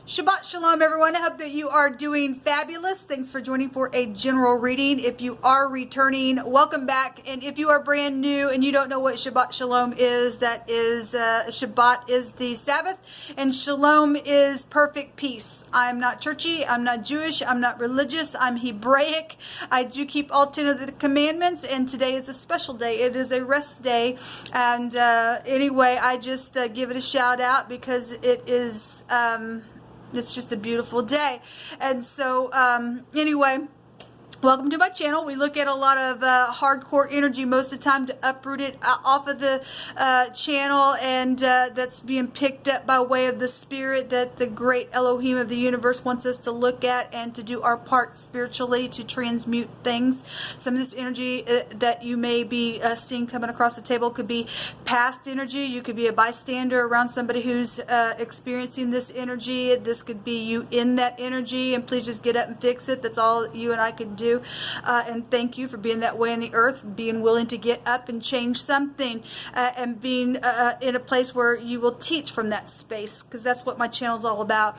Shabbat Shalom, everyone. I hope that you are doing fabulous. Thanks for joining for a general reading. If you are returning, welcome back. And if you are brand new and you don't know what Shabbat Shalom is, that is, Shabbat is the Sabbath and Shalom is perfect peace. I'm not churchy. I'm not Jewish. I'm not religious. I'm Hebraic. I do keep all 10 of the commandments, and today is a special day. It is a rest day. And anyway, I just give it a shout out because it is... it's just a beautiful day. And so anyway, welcome to my channel. We look at a lot of hardcore energy most of the time to uproot it off of the channel, and that's being picked up by way of the spirit that the great Elohim of the universe wants us to look at and to do our part spiritually to transmute things. Some of this energy that you may be seeing coming across the table could be past energy. You could be a bystander around somebody who's experiencing this energy. This could be you in that energy, and please just get up and fix it. That's all you and I could do. And thank you for being that way in the earth, being willing to get up and change something, and being in a place where you will teach from that space, because that's what my channel is all about.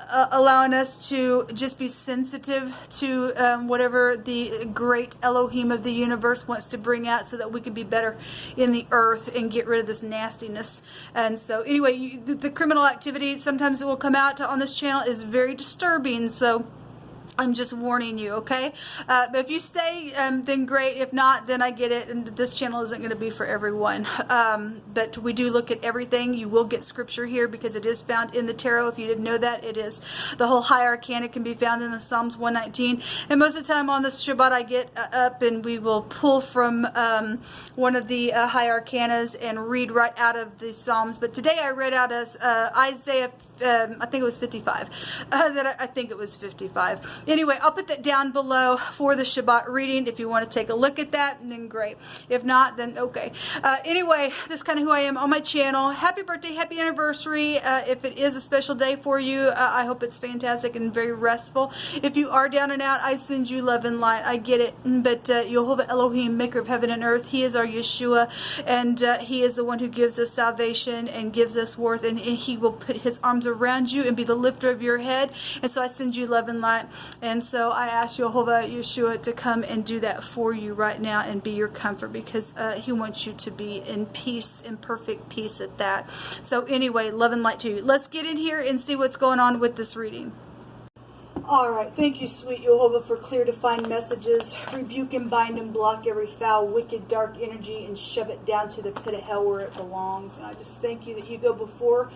Allowing us to just be sensitive to whatever the great Elohim of the universe wants to bring out, so that we can be better in the earth and get rid of this nastiness. And so anyway, the criminal activity sometimes it will come out on this channel is very disturbing, so I'm just warning you, okay? But if you stay, then great. If not, then I get it, and this channel isn't going to be for everyone. But we do look at everything. You will get scripture here because it is found in the tarot. If you didn't know that, it is. The whole high arcana can be found in the Psalms 119. And most of the time on this Shabbat, I get up and we will pull from one of the high arcanas and read right out of the Psalms. But today I read out of Isaiah, I think it was 55. I think it was 55. Anyway, I'll put that down below for the Shabbat reading if you want to take a look at that, and then great. If not, then okay. Anyway, that's kind of who I am on my channel. Happy birthday, happy anniversary. If it is a special day for you, I hope it's fantastic and very restful. If you are down and out, I send you love and light. I get it. But Yehovah Elohim, maker of heaven and earth, he is our Yeshua, and he is the one who gives us salvation and gives us worth, and he will put his arms around you and be the lifter of your head. And so I send you love and light. And so I ask Yehovah Yeshua to come and do that for you right now and be your comfort, because he wants you to be in peace, in perfect peace at that. So anyway, love and light to you. Let's get in here and see what's going on with this reading. All right, thank you, sweet Yehovah, for clear, defined messages. Rebuke and bind and block every foul, wicked, dark energy and shove it down to the pit of hell where it belongs. And I just thank you that you go before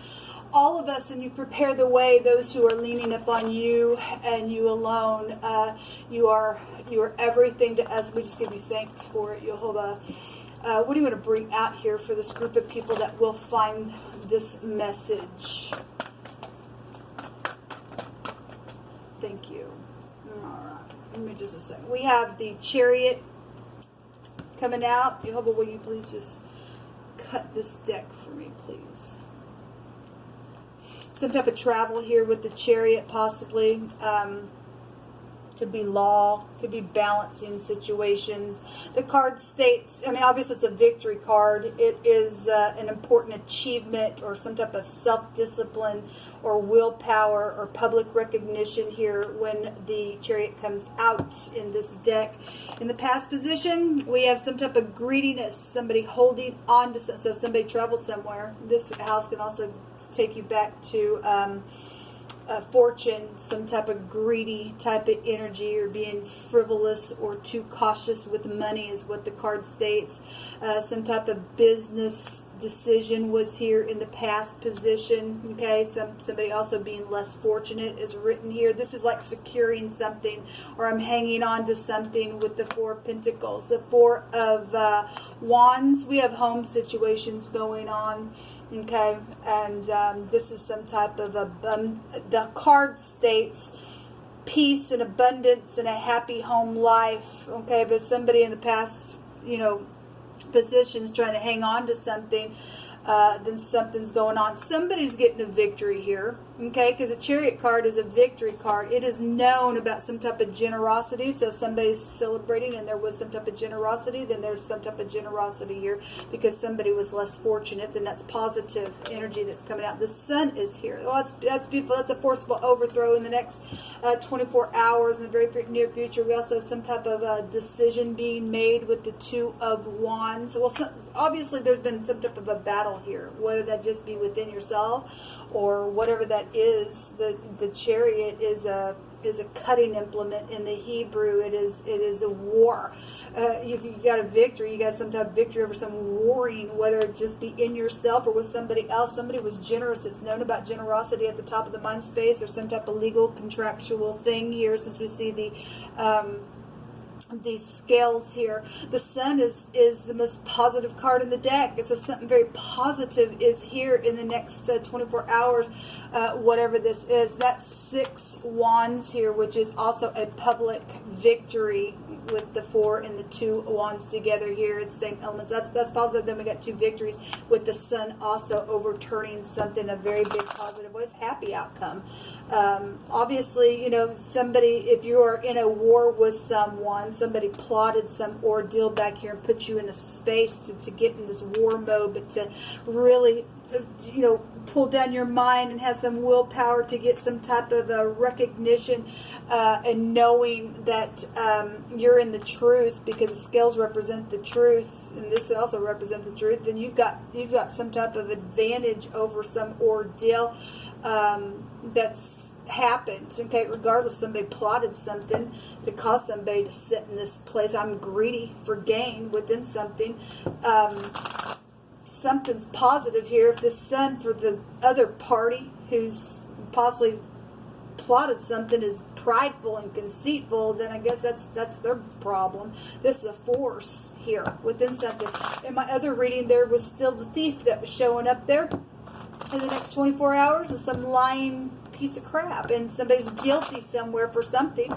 all of us and you prepare the way, those who are leaning upon you and you alone. You are everything to us. We just give you thanks for it, Yehovah. What do you want to bring out here for this group of people that will find this message? Thank you. All right. Give me just a second. We have the Chariot coming out. Yehovah, will you please just cut this deck for me, please? Some type of travel here with the Chariot, possibly. Could be law, could be balancing situations. The card states, I mean, obviously it's a victory card. It is an important achievement or some type of self-discipline or willpower or public recognition here when the Chariot comes out in this deck. In the past position, we have some type of greediness, somebody holding on to, so if somebody traveled somewhere, this house can also take you back to fortune, some type of greedy type of energy, or being frivolous or too cautious with money is what the card states. Some type of business decision was here in the past position. Okay, somebody also being less fortunate is written here. This is like securing something, or I'm hanging on to something with the Four of Pentacles. The Four of Wands, we have home situations going on. Okay, and this is some type of the card states peace and abundance and a happy home life. Okay, but somebody in the past, you know, positions trying to hang on to something then something's going on. Somebody's getting a victory here, okay? Because a Chariot card is a victory card. It is known about some type of generosity. So if somebody's celebrating and there was some type of generosity, then there's some type of generosity here because somebody was less fortunate. Then that's positive energy that's coming out. The Sun is here. Well, that's beautiful. That's a forcible overthrow in the next 24 hours in the very near future. We also have some type of decision being made with the Two of Wands. Well, obviously there's been some type of a battle here, whether that just be within yourself or whatever that is. The Chariot is a cutting implement in the Hebrew. It is a war. If you got a victory, you got some type of victory over some warring, whether it just be in yourself or with somebody else. Somebody was generous. It's known about generosity at the top of the mind space, or some type of legal contractual thing here, since we see these scales here. The Sun is the most positive card in the deck. It's something very positive is here in the next 24 hours, whatever this is. That's 6 Wands here, which is also a public victory with the 4 and the 2 Wands together here. It's the same elements. That's positive. Then we got 2 victories with the Sun also overturning something, a very big positive voice, happy outcome. Obviously, you know, somebody, if you are in a war with someone, somebody plotted some ordeal back here and put you in a space to get in this war mode, but to really, you know, pull down your mind and have some willpower to get some type of a recognition and knowing that you're in the truth, because the scales represent the truth, and this also represents the truth. Then you've got some type of advantage over some ordeal that's happened, okay? Regardless, somebody plotted something to cause somebody to sit in this place. I'm greedy for gain within something. Something's positive here. If the Sun for the other party who's possibly plotted something is prideful and conceitful, then I guess that's their problem. This is a force here within something. In my other reading, there was still the Thief that was showing up there in the next 24 hours, and some lying piece of crap, and somebody's guilty somewhere for something.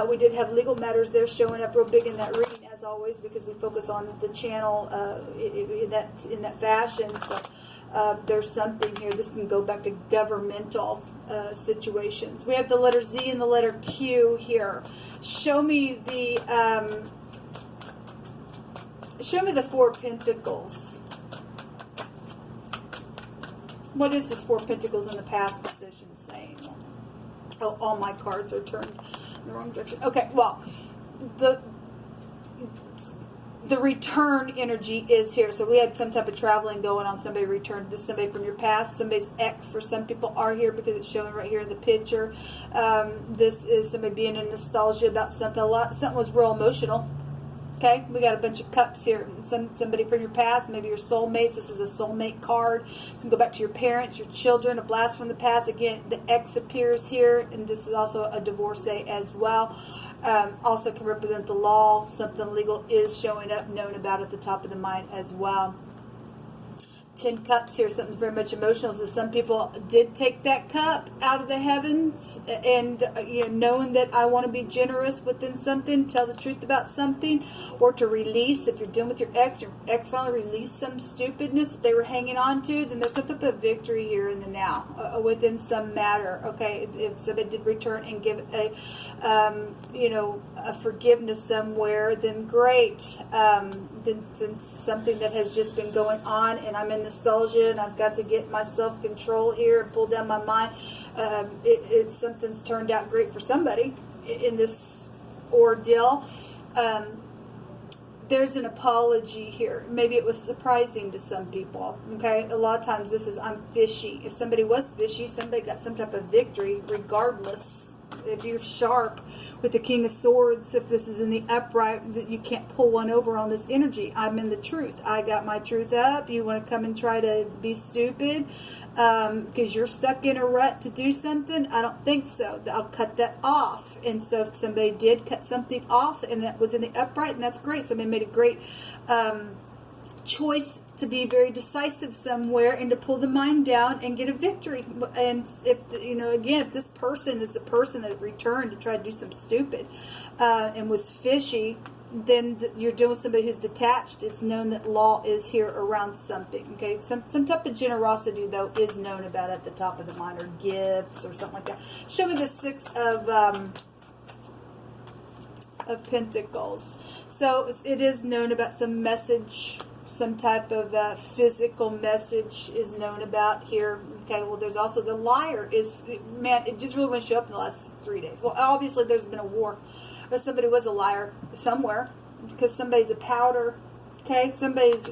We did have legal matters there showing up real big in that reading, as always, because we focus on the channel in that fashion. So there's something here. This can go back to governmental situations. We have the letter Z and the letter Q here. Show me the 4 Pentacles. What is this 4 Pentacles in the past position saying? Oh, all my cards are turned in the wrong direction. Okay, well, the return energy is here. So we had some type of traveling going on. Somebody returned. This is somebody from your past. Somebody's ex for some people are here because it's showing right here in the picture. This is somebody being in nostalgia about something. Something was real emotional. Okay, we got a bunch of cups here. Somebody from your past, maybe your soulmates. This is a soulmate card. So you can go back to your parents, your children, a blast from the past. Again, the ex appears here, and this is also a divorcee as well. Also can represent the law. Something legal is showing up, known about at the top of the mind as well. 10 cups here, something very much emotional. So some people did take that cup out of the heavens, and you know, knowing that I want to be generous within something, tell the truth about something, or to release. If you're dealing with your ex finally released some stupidness that they were hanging on to, then there's some type of victory here in the now within some matter. Okay, if somebody did return and give a you know, a forgiveness somewhere, then great. Then something that has just been going on, and I'm in nostalgia, and I've got to get my self-control here and pull down my mind. Something's turned out great for somebody in this ordeal. There's an apology here. Maybe it was surprising to some people. Okay, a lot of times this is, I'm fishy. If somebody was fishy, somebody got some type of victory regardless. If you're sharp with the King of Swords, if this is in the upright, that you can't pull one over on this energy. I'm in the truth. I got my truth up. You want to come and try to be stupid because you're stuck in a rut to do something? I don't think so. I'll cut that off. And so if somebody did cut something off and that was in the upright, and that's great. Somebody made a great choice to be very decisive somewhere and to pull the mind down and get a victory. And if, you know, again, if this person is the person that returned to try to do some stupid and was fishy, then you're dealing with somebody who's detached. It's known that law is here around something. Okay, some type of generosity though is known about at the top of the mind, or gifts or something like that. Show me the 6 of Pentacles. So it is known about some message, some type of physical message is known about here. Okay, well, there's also the liar. Man, it just really wouldn't show up in the last 3 days. Well, obviously there's been a war. Or somebody was a liar somewhere, because somebody's a powder. Okay,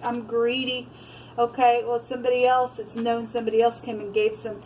I'm greedy. Okay, well, somebody else, it's known somebody else came and gave some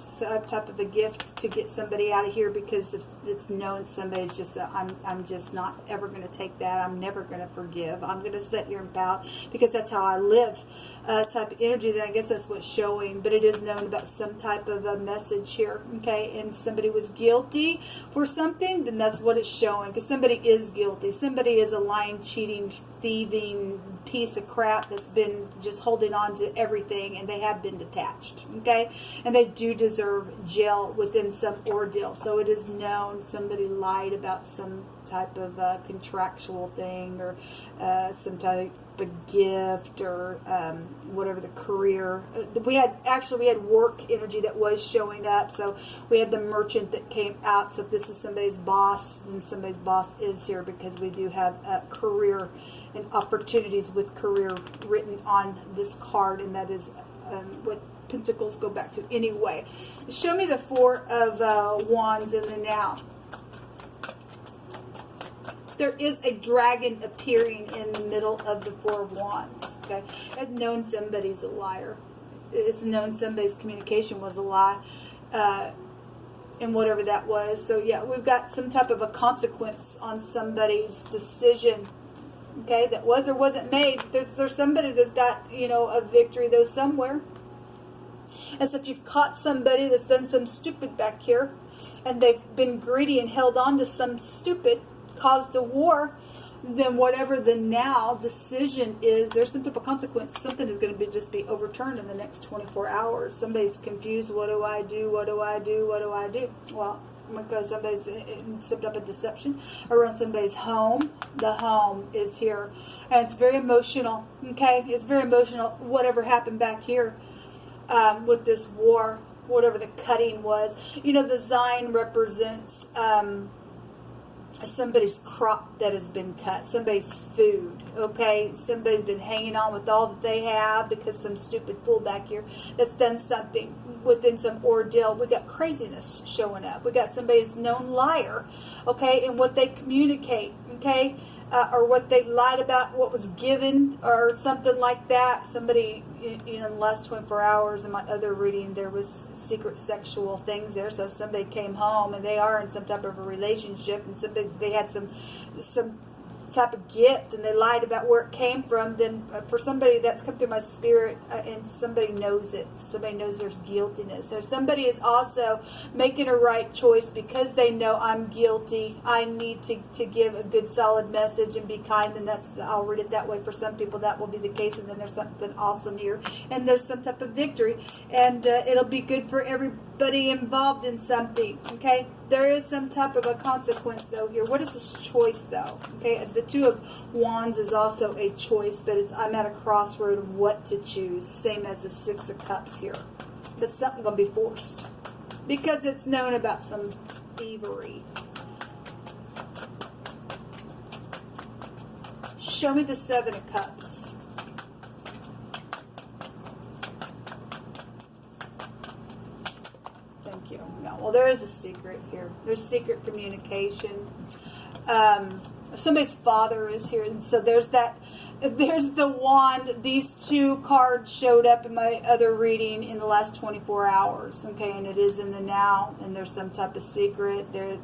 type of a gift to get somebody out of here, because it's known somebody's just, I'm just not ever going to take that. I'm never going to forgive. I'm going to sit here and pout because that's how I live, type of energy. Then I guess that's what's showing, but it is known about some type of a message here. Okay, and somebody was guilty for something, then that's what it's showing, because somebody is guilty. Somebody is a lying, cheating, thieving piece of crap that's been just holding on to everything, and they have been detached. Okay, and they do deserve jail within some ordeal. So it is known somebody lied about some type of contractual thing, or some type of gift, or whatever the career. We had work energy that was showing up. So we had the merchant that came out. So if this is somebody's boss, then somebody's boss is here, because we do have career and opportunities with career written on this card, and that is what Pentacles go back to anyway. Show me the 4 of Wands in the now. There is a dragon appearing in the middle of the 4 of Wands. Okay, it's known somebody's a liar. It's known somebody's communication was a lie, and whatever that was. So yeah, we've got some type of a consequence on somebody's decision. Okay, that was or wasn't made. There's somebody that's got, a victory though somewhere. And so if you've caught somebody that's done some stupid back here, and they've been greedy and held on to some stupid, caused a war, then whatever the now decision is, there's some type of consequence. Something is going to just be overturned in the next 24 hours. Somebody's confused. What do I do? What do I do? What do I do? Well, because somebody's stepped up a deception around somebody's home. The home is here, and it's very emotional. Okay, it's very emotional. Whatever happened back here with this war, whatever the cutting was. The Zion represents somebody's crop that has been cut, somebody's food. Okay, somebody's been hanging on with all that they have because some stupid fool back here that's done something within some ordeal. We got craziness showing up. We got somebody's known liar, okay, and what they communicate, okay, or what they've lied about, what was given, or something like that. Somebody, in the last 24 hours in my other reading, there was secret sexual things there. So somebody came home and they are in some type of a relationship, and they had some type of gift, and they lied about where it came from. Then for somebody that's come through my spirit, and somebody knows it, somebody knows there's guiltiness. So somebody is also making a right choice because they know I'm guilty. I need to give a good solid message and be kind, and I'll read it that way. For some people that will be the case, and then there's something awesome here, and there's some type of victory, and it'll be good for everybody involved in something. Okay, there is some type of a consequence though here. What is this choice though? Okay, the 2 of Wands is also a choice, but I'm at a crossroad of what to choose, same as the 6 of Cups here. But something gonna be forced because it's known about some thievery. Show me the 7 of Cups. Thank you. No, well, there is a secret here. There's secret communication. Somebody's father is here, and so there's the wand. These 2 cards showed up in my other reading in the last 24 hours. Okay, and it is in the now, and there's some type of secret there.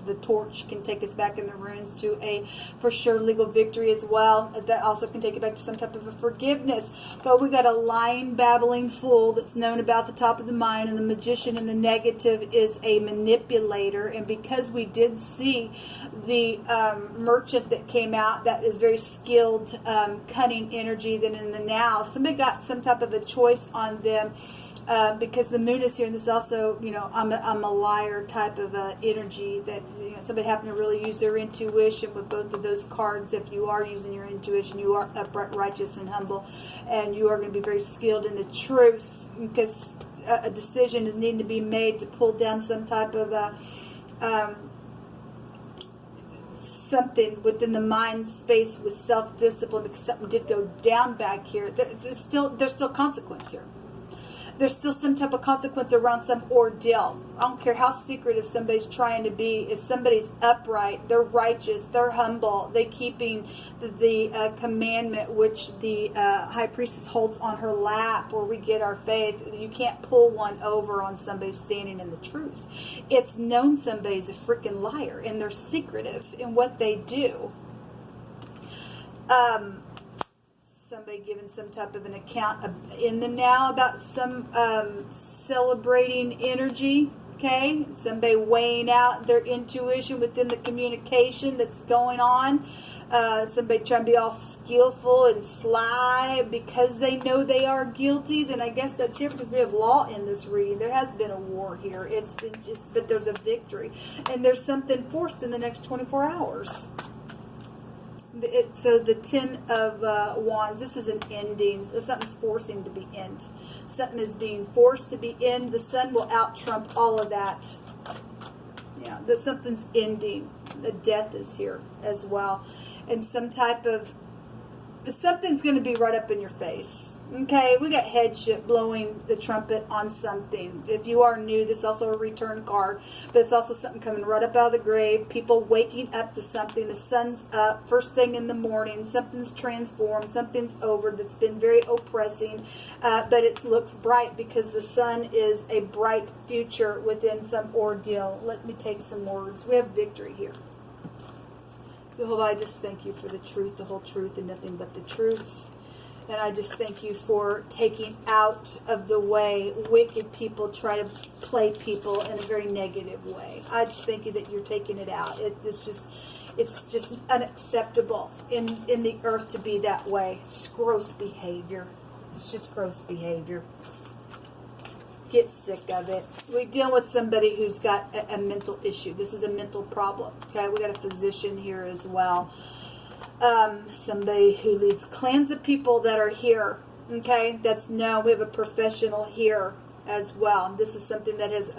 The torch can take us back in the runes to a for sure legal victory as well. That also can take it back to some type of a forgiveness. But we got a lying, babbling fool that's known about the top of the mind, and the magician in the negative is a manipulator. And because we did see the merchant that came out, that is very skilled cunning energy, then in the now somebody got some type of a choice on them because the moon is here, and this is also, you know, I'm a liar type of energy that, you know, somebody happened to really use their intuition with both of those cards. If you are using your intuition, you are upright, righteous, and humble, and you are going to be very skilled in the truth, because a decision is needing to be made to pull down some type of something within the mind space with self-discipline, because something did go down back here. There's still consequence here. There's still some type of consequence around some ordeal. I don't care how secretive somebody's trying to be. If somebody's upright, they're righteous, they're humble, they keeping the commandment which the high priestess holds on her lap, where we get our faith. You can't pull one over on somebody standing in the truth. It's known somebody's a freaking liar, and they're secretive in what they do. Somebody giving some type of an account in the now about some celebrating energy, okay? Somebody weighing out their intuition within the communication that's going on. Somebody trying to be all skillful and sly because they know they are guilty. Then I guess that's here, because we have law in this reading. There has been a war here. But there's a victory, and there's something forced in the next 24 hours. So the 10 of Wands, this is an ending. Something's forcing to be end. Something is being forced to be end. The sun will out-trump all of that. Yeah, something's ending. The death is here as well. And some type of, something's going to be right up in your face. Okay, we got headship blowing the trumpet on something. If you are new, this is also a return card, but it's also something coming right up out of the grave. People waking up to something. The sun's up first thing in the morning. Something's transformed. Something's over that's been very oppressing, but it looks bright because the sun is a bright future within some ordeal. Let me take some words. We have victory here. Jehovah, I just thank you for the truth, the whole truth, and nothing but the truth. And I just thank you for taking out of the way wicked people try to play people in a very negative way. I just thank you that you're taking it out. It's just unacceptable in the earth to be that way. It's just gross behavior. It's just gross behavior. Get sick of it. We're dealing with somebody who's got a mental issue. This is a mental problem. Okay, we got a physician here as well. Somebody who leads clans of people that are here. Okay, that's known. We have a professional here as well. This is something that has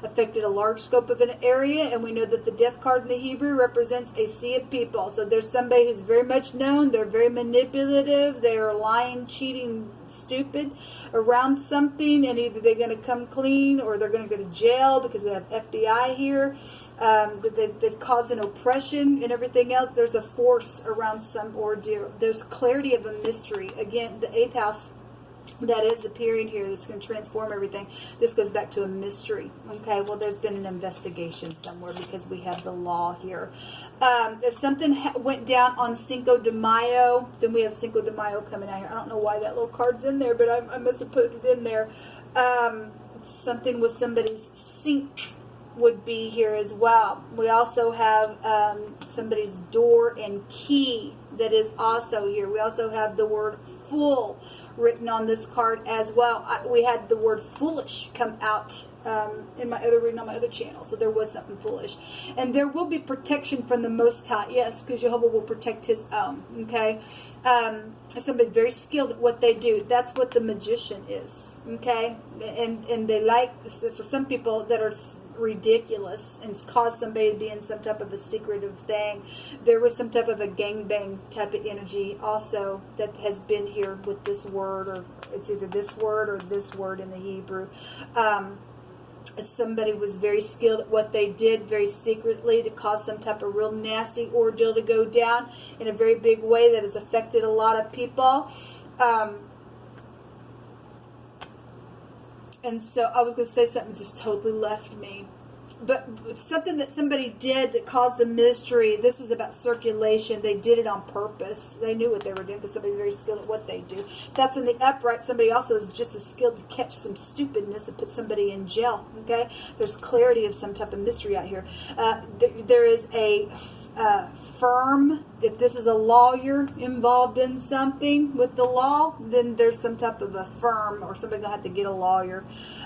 affected a large scope of an area, and we know that the death card in the Hebrew represents a sea of people. So there's somebody who's very much known. They're very manipulative. They're lying, cheating, stupid around something, and either they're going to come clean or they're going to go to jail, because we have FBI here. They've caused an oppression and everything else. There's a force around some ordeal. There's clarity of a mystery. Again, the 8th house that is appearing here that's going to transform everything. This goes back to a mystery. Okay, well, there's been an investigation somewhere, because we have the law here. If something went down on Cinco de Mayo, then we have Cinco de Mayo coming out here. I don't know why that little card's in there, but I must have put it in there. Something with somebody's sink would be here as well. We also have somebody's door and key that is also here. We also have the word full written on this card as well. We had the word foolish come out in my other reading on my other channel, so there was something foolish. And there will be protection from the Most High, yes, because Jehovah will protect his own. Okay, somebody's very skilled at what they do. That's what the magician is. Okay, and they like, for some people that are ridiculous and cause somebody to be in some type of a secretive thing. There was some type of a gangbang type of energy also that has been here with this word, or it's either this word or this word in the Hebrew. Somebody was very skilled at what they did, very secretly, to cause some type of real nasty ordeal to go down in a very big way that has affected a lot of people. And so I was going to say something just totally left me. But something that somebody did that caused a mystery. This is about circulation. They did it on purpose. They knew what they were doing, because somebody's very skilled at what they do. That's in the upright. Somebody also is just as skilled to catch some stupidness and put somebody in jail. Okay? There's clarity of some type of mystery out here. There is a firm if this is a lawyer involved in something with the law, then there's some type of a firm or somebody gonna have to get a lawyer.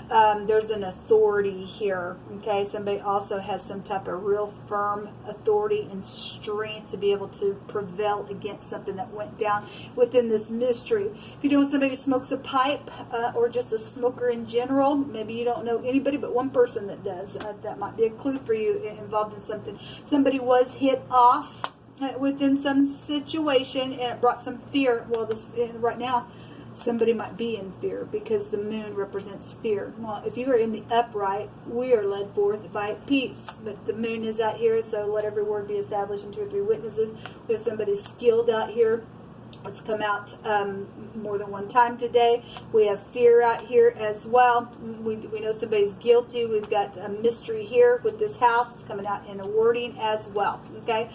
There's an authority here. Okay, somebody also has some type of real firm authority and strength to be able to prevail against something that went down within this mystery. If you're doing somebody who smokes a pipe or just a smoker in general, maybe you don't know anybody but one person that does. That might be a clue for you involved in something. Somebody was hit off within some situation and it brought some fear. Well, this right now, somebody might be in fear because the moon represents fear. Well, if you are in the upright, we are led forth by peace. But the moon is out here, so let every word be established in 2 or 3 witnesses. We have somebody skilled out here. It's come out more than one time today. We have fear out here as well. We know somebody's guilty. We've got a mystery here with this house. It's coming out in a wording as well. Okay,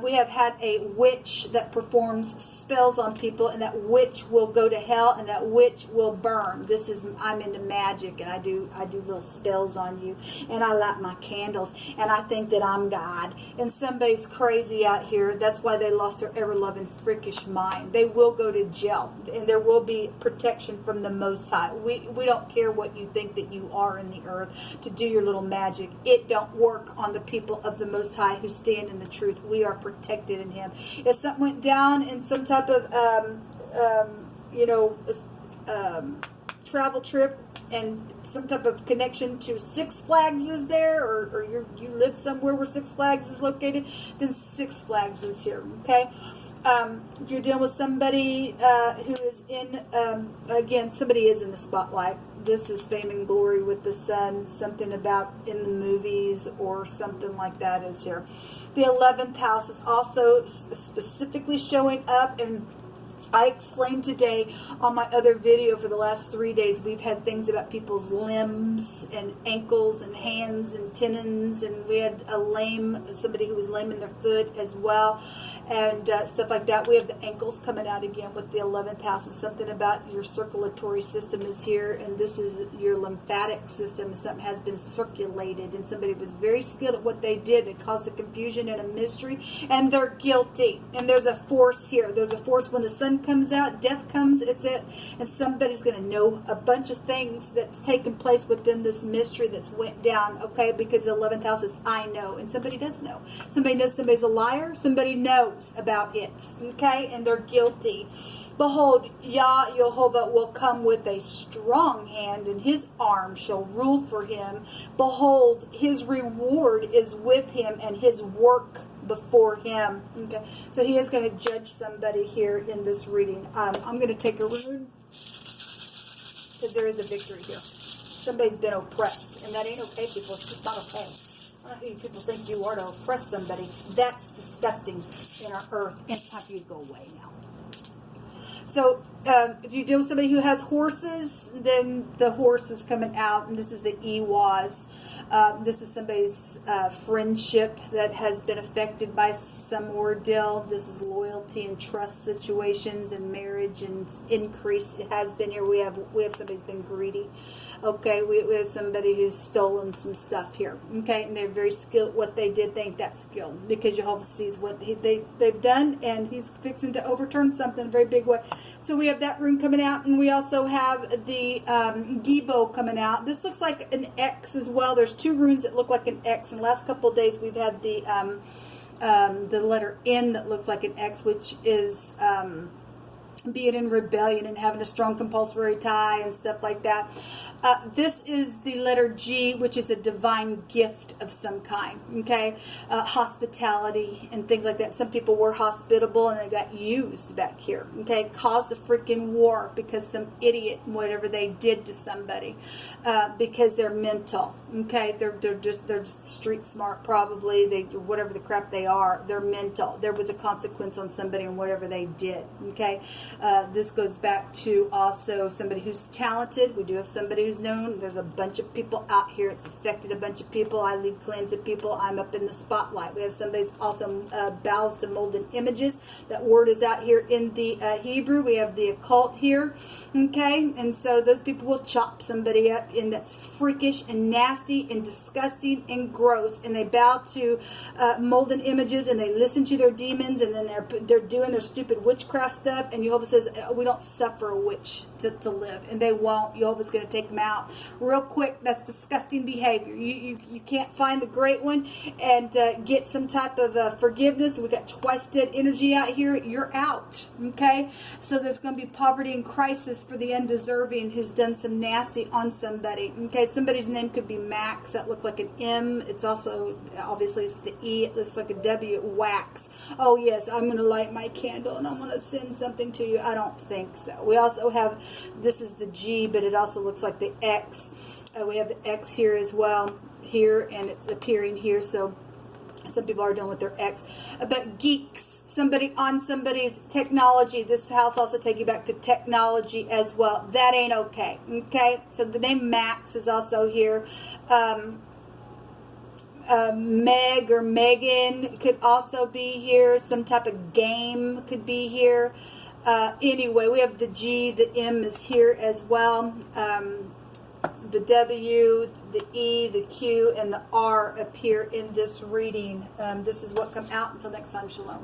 we have had a witch that performs spells on people, and that witch will go to hell, and that witch will burn. This is, I'm into magic, and I do little spells on you, and I light my candles, and I think that I'm God. And somebody's crazy out here. That's why they lost their ever-loving freakish mind. They will go to jail, and there will be protection from the Most High. We don't care what you think that you are in the earth to do your little magic. It don't work on the people of the Most High who stand in the truth. We are protected in Him. If something went down in some type of travel trip and some type of connection to Six Flags is there, or you live somewhere where Six Flags is located, then Six Flags is here. Okay. If you're dealing with somebody who is in, again, somebody is in the spotlight. This is fame and glory with the sun, something about in the movies or something like that is here. The 11th house is also specifically showing up, and I explained today on my other video for the last 3 days, we've had things about people's limbs and ankles and hands and tendons, and we had somebody who was lame in their foot as well, and stuff like that. We have the ankles coming out again with the 11th house, and something about your circulatory system is here, and this is your lymphatic system, and something has been circulated, and somebody was very skilled at what they did. They caused a confusion and a mystery, and they're guilty. And there's a force here. There's a force when the sun comes out, death comes, it's it, and somebody's going to know a bunch of things that's taken place within this mystery that's went down, okay, because the 11th house is I know, and somebody does know. Somebody knows somebody's a liar, somebody knows about it, okay, and they're guilty. Behold, Yah Yehovah will come with a strong hand, and his arm shall rule for him. Behold, his reward is with him, and his work before him. Okay, so he is going to judge somebody here in this reading. I'm going to take a rune because there is a victory here. Somebody's been oppressed, and that ain't okay, people. It's just not okay. I don't know who you people think you are to oppress somebody. That's disgusting in our earth, and it's time for you to go away now. So if you deal with somebody who has horses, then the horse is coming out, and this is the Ewas. This is somebody's friendship that has been affected by some ordeal. This is loyalty and trust situations and marriage and increase. It has been here. We have somebody who's been greedy. Okay, we have somebody who's stolen some stuff here. Okay, and they're very skilled at what they did. Think that's skill because Jehovah sees what they've done, and he's fixing to overturn something in a very big way. So we have that rune coming out, and we also have the Gibo coming out. This looks like an X as well. There's 2 runes that look like an X. In the last couple of days, we've had the letter N that looks like an X, which is being in rebellion and having a strong compulsory tie and stuff like that. This is the letter G, which is a divine gift of some kind, okay? Hospitality and things like that. Some people were hospitable and they got used back here, okay? Caused a freaking war because some idiot, whatever they did to somebody, because they're mental, okay? They're just street smart probably. Whatever the crap they are, they're mental. There was a consequence on somebody and whatever they did, okay? This goes back to also somebody who's talented. We do have somebody who's known. There's a bunch of people out here. It's affected a bunch of people. I lead cleanse of people. I'm up in the spotlight. We have somebody who's also bows to molten images. That word is out here in the Hebrew. We have the occult here. Okay, and so those people will chop somebody up, and that's freakish and nasty and disgusting and gross. And they bow to molten images, and they listen to their demons, and then they're doing their stupid witchcraft stuff. And Jehovah says, we don't suffer a witch to live, and they won't. Jehovah's going to take them out real quick. That's disgusting behavior. You can't find the great one and get some type of forgiveness. We got twice dead energy out here. You're out. Okay, so there's going to be poverty and crisis for the undeserving who's done some nasty on somebody. Okay, somebody's name could be Max. That looks like an M. It's also, obviously, it's the E. It looks like a W. Wax. Oh yes, I'm going to light my candle and I'm going to send something to you. I don't think so. We also have, this is the G, but it also looks like the X. We have the X here as well, here, and it's appearing here. So some people are dealing with their X. But geeks, somebody on somebody's technology. This house also take you back to technology as well. That ain't okay. Okay, so the name Max is also here. Meg or Megan could also be here. Some type of game could be here. Anyway, we have the G, the M is here as well. The W, the E, the Q, and the R appear in this reading. This is what come out. Until next time, shalom.